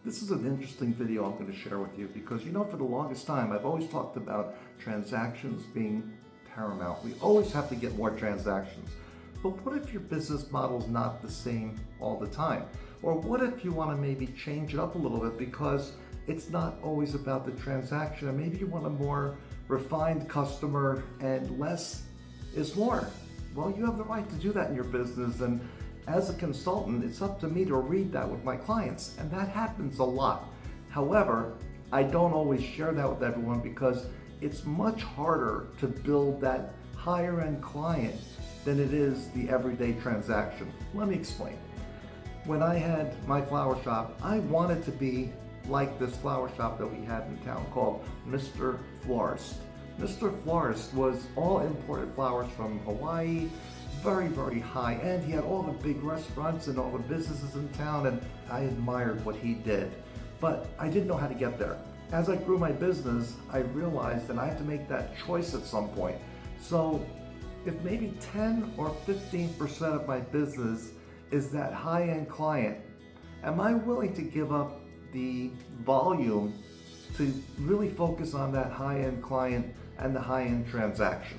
This is an interesting video I'm going to share with you because for the longest time I've always talked about transactions being paramount. We always have to get more transactions. But what if your business model is not the same all the time? Or what if you want to maybe change it up a little bit because it's not always about the transaction and maybe you want a more refined customer and less is more? Well, you have the right to do that in your business, and as a consultant, it's up to me to read that with my clients, and that happens a lot. However, I don't always share that with everyone because it's much harder to build that higher end client than it is the everyday transaction. Let me explain. When I had my flower shop, I wanted to be like this flower shop that we had in town called Mr. Florist. Mr. Florist was all imported flowers from Hawaii, very, very high end. He had all the big restaurants and all the businesses in town, and I admired what he did. But I didn't know how to get there. As I grew my business, I realized that I have to make that choice at some point. So if maybe 10 or 15% of my business is that high-end client, am I willing to give up the volume to really focus on that high-end client and the high-end transaction?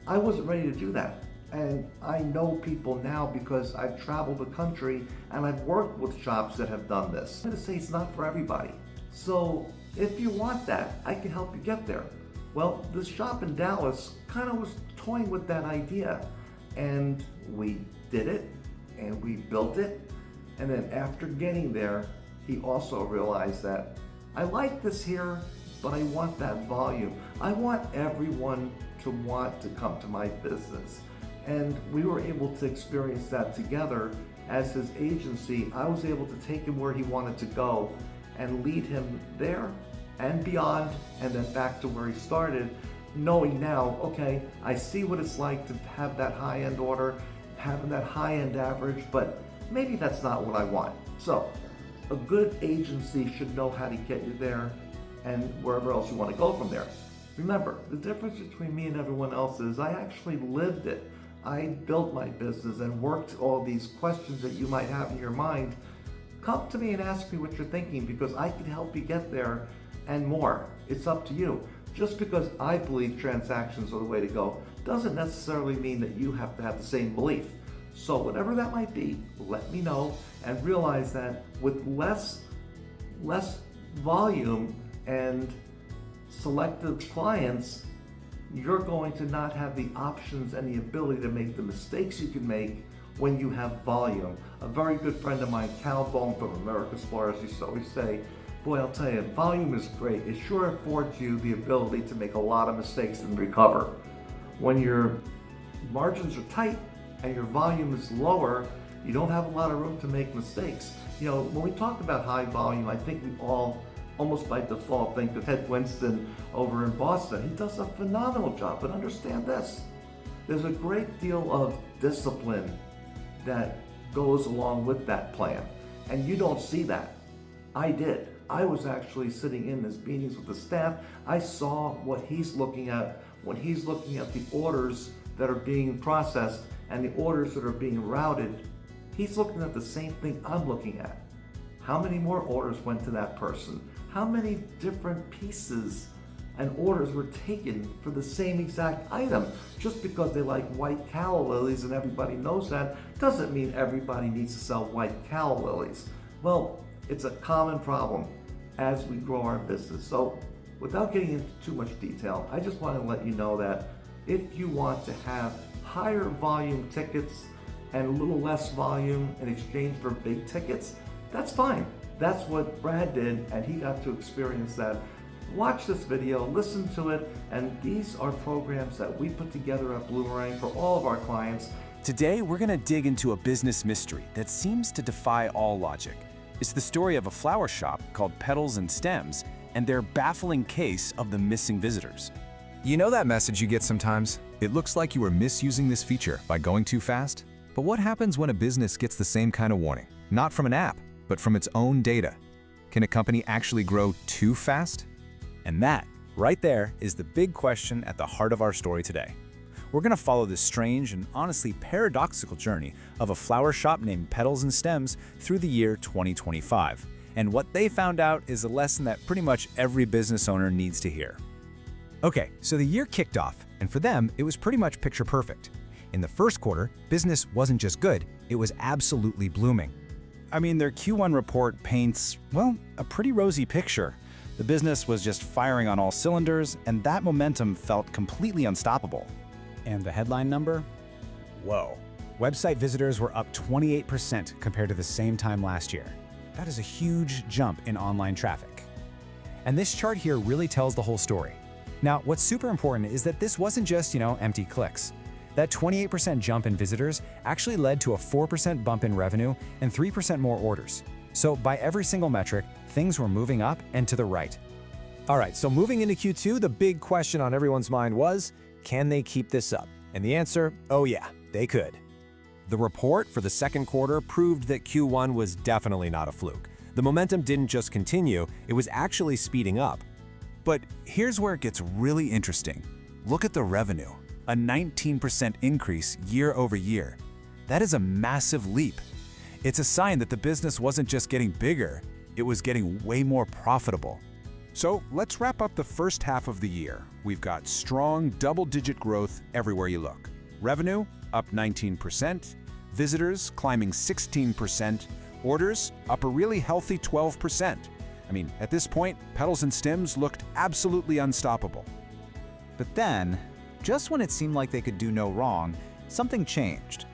I wasn't ready to do that. And I know people now because I've traveled the country and I've worked with shops that have done this. I'm going to say it's not for everybody. So if you want that, I can help you get there. Well, this shop in Dallas kind of was toying with that idea, and we did it and we built it. And then after getting there, he also realized that I like this here, but I want that volume. I want everyone to want to come to my business. And we were able to experience that together. As his agency, I was able to take him where he wanted to go and lead him there and beyond, and then back to where he started, knowing now, okay, I see what it's like to have that high-end order, having that high-end average, but maybe that's not what I want. So a good agency should know how to get you there and wherever else you want to go from there. Remember, the difference between me and everyone else is I actually lived it. I built my business and worked all these questions that you might have in your mind. Come to me and ask me what you're thinking because I can help you get there and more. It's up to you. Just because I believe transactions are the way to go doesn't necessarily mean that you have to have the same belief. So whatever that might be, let me know and realize that with less volume and selective clients, you're going to not have the options and the ability to make the mistakes you can make when you have volume. A very good friend of mine, Cal Bone from America's Florist, used to always say, boy, I'll tell you, volume is great. It sure affords you the ability to make a lot of mistakes and recover. When your margins are tight and your volume is lower, you don't have a lot of room to make mistakes. When we talk about high volume, I think we all almost by default think of Ted Winston over in Boston. He does a phenomenal job, but understand this. There's a great deal of discipline that goes along with that plan, and you don't see that. I did. I was actually sitting in his meetings with the staff. I saw what he's looking at when he's looking at the orders that are being processed and the orders that are being routed. He's looking at the same thing I'm looking at. How many more orders went to that person? How many different pieces and orders were taken for the same exact item? Just because they like white calla lilies and everybody knows that, doesn't mean everybody needs to sell white calla lilies. Well, it's a common problem as we grow our business. So without getting into too much detail, I just want to let you know that if you want to have higher volume tickets and a little less volume in exchange for big tickets, that's fine. That's what Brad did, and he got to experience that. Watch this video, listen to it, and these are programs that we put together at Bloomerang for all of our clients. Today, we're going to dig into a business mystery that seems to defy all logic. It's the story of a flower shop called Petals and Stems and their baffling case of the missing visitors. You know that message you get sometimes? It looks like you are misusing this feature by going too fast. But what happens when a business gets the same kind of warning? Not from an app, but from its own data. Can a company actually grow too fast? And that, right there, is the big question at the heart of our story today. We're going to follow this strange and honestly paradoxical journey of a flower shop named Petals and Stems through the year 2025. And what they found out is a lesson that pretty much every business owner needs to hear. Okay, so the year kicked off, and for them, it was pretty much picture perfect. In the first quarter, business wasn't just good, it was absolutely blooming. I mean, their Q1 report paints, well, a pretty rosy picture. The business was just firing on all cylinders, and that momentum felt completely unstoppable. And the headline number? Whoa. Website visitors were up 28% compared to the same time last year. That is a huge jump in online traffic. And this chart here really tells the whole story. Now, what's super important is that this wasn't just, empty clicks. That 28% jump in visitors actually led to a 4% bump in revenue and 3% more orders. So by every single metric, things were moving up and to the right. All right, so moving into Q2, the big question on everyone's mind was, can they keep this up? And the answer, oh yeah, they could. The report for the second quarter proved that Q1 was definitely not a fluke. The momentum didn't just continue, it was actually speeding up. But here's where it gets really interesting. Look at the revenue, a 19% increase year over year. That is a massive leap. It's a sign that the business wasn't just getting bigger, it was getting way more profitable. So let's wrap up the first half of the year. We've got strong double-digit growth everywhere you look. Revenue up 19%, visitors climbing 16%, orders up a really healthy 12%. I mean, at this point, Petals and Stems looked absolutely unstoppable. But then, just when it seemed like they could do no wrong, something changed.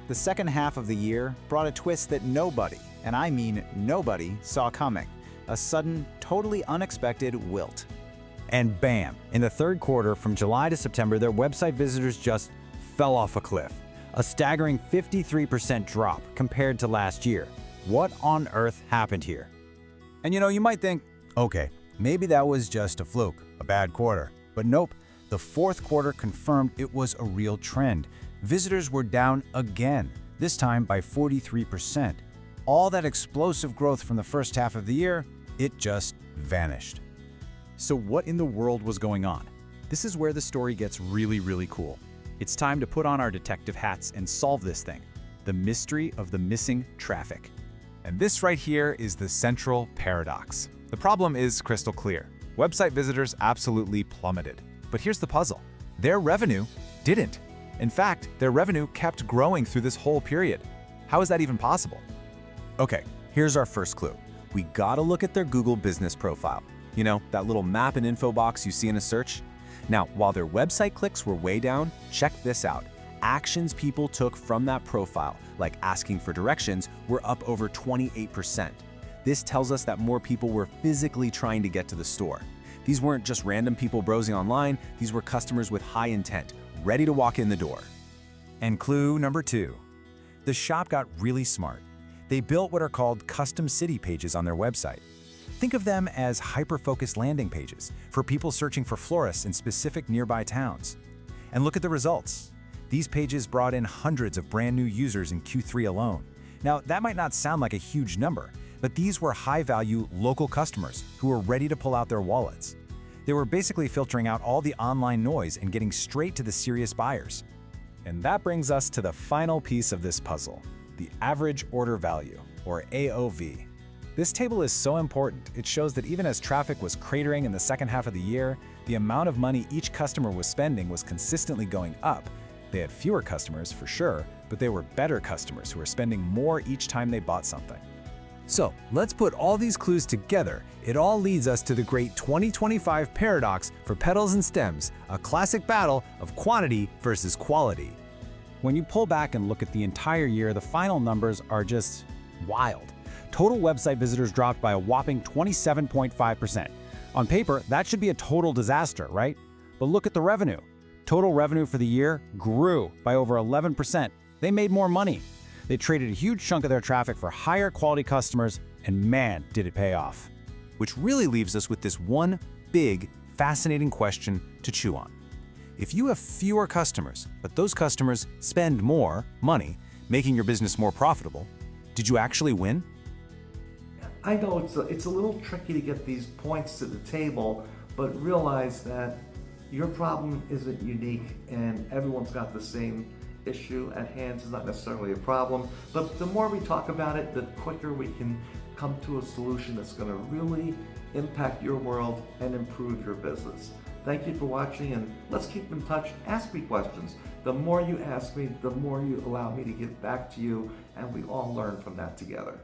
The second half of the year brought a twist that nobody, and I mean nobody, saw coming. A sudden, totally unexpected wilt. And bam, in the third quarter from July to September, their website visitors just fell off a cliff. A staggering 53% drop compared to last year. What on earth happened here? And you might think, okay, maybe that was just a fluke, a bad quarter. But nope, the fourth quarter confirmed it was a real trend. Visitors were down again, this time by 43%. All that explosive growth from the first half of the year, it just vanished. So what in the world was going on? This is where the story gets really, really cool. It's time to put on our detective hats and solve this thing. The mystery of the missing traffic. And this right here is the central paradox. The problem is crystal clear. Website visitors absolutely plummeted. But here's the puzzle. Their revenue didn't. In fact, their revenue kept growing through this whole period. How is that even possible? Okay, here's our first clue. We gotta look at their Google business profile. That little map and info box you see in a search? Now, while their website clicks were way down, check this out. Actions people took from that profile, like asking for directions, were up over 28%. This tells us that more people were physically trying to get to the store. These weren't just random people browsing online, these were customers with high intent, ready to walk in the door. And clue number 2. The shop got really smart. They built what are called custom city pages on their website. Think of them as hyper-focused landing pages for people searching for florists in specific nearby towns. And look at the results. These pages brought in hundreds of brand new users in Q3 alone. Now, that might not sound like a huge number, but these were high-value local customers who were ready to pull out their wallets. They were basically filtering out all the online noise and getting straight to the serious buyers. And that brings us to the final piece of this puzzle, the average order value, or AOV. This table is so important. It shows that even as traffic was cratering in the second half of the year, the amount of money each customer was spending was consistently going up. They had fewer customers, for sure, but they were better customers who were spending more each time they bought something. So let's put all these clues together. It all leads us to the great 2025 paradox for Petals and Stems, a classic battle of quantity versus quality. When you pull back and look at the entire year, the final numbers are just wild. Total website visitors dropped by a whopping 27.5%. On paper, that should be a total disaster, right? But look at the revenue. Total revenue for the year grew by over 11%. They made more money. They traded a huge chunk of their traffic for higher quality customers, and man, did it pay off. Which really leaves us with this one big, fascinating question to chew on. If you have fewer customers, but those customers spend more money, making your business more profitable, did you actually win? I know it's a little tricky to get these points to the table, but realize that your problem isn't unique and everyone's got the same issue at hand. It's not necessarily a problem, but the more we talk about it, the quicker we can come to a solution that's going to really impact your world and improve your business. Thank you for watching, and let's keep in touch. Ask me questions. The more you ask me, the more you allow me to give back to you, and we all learn from that together.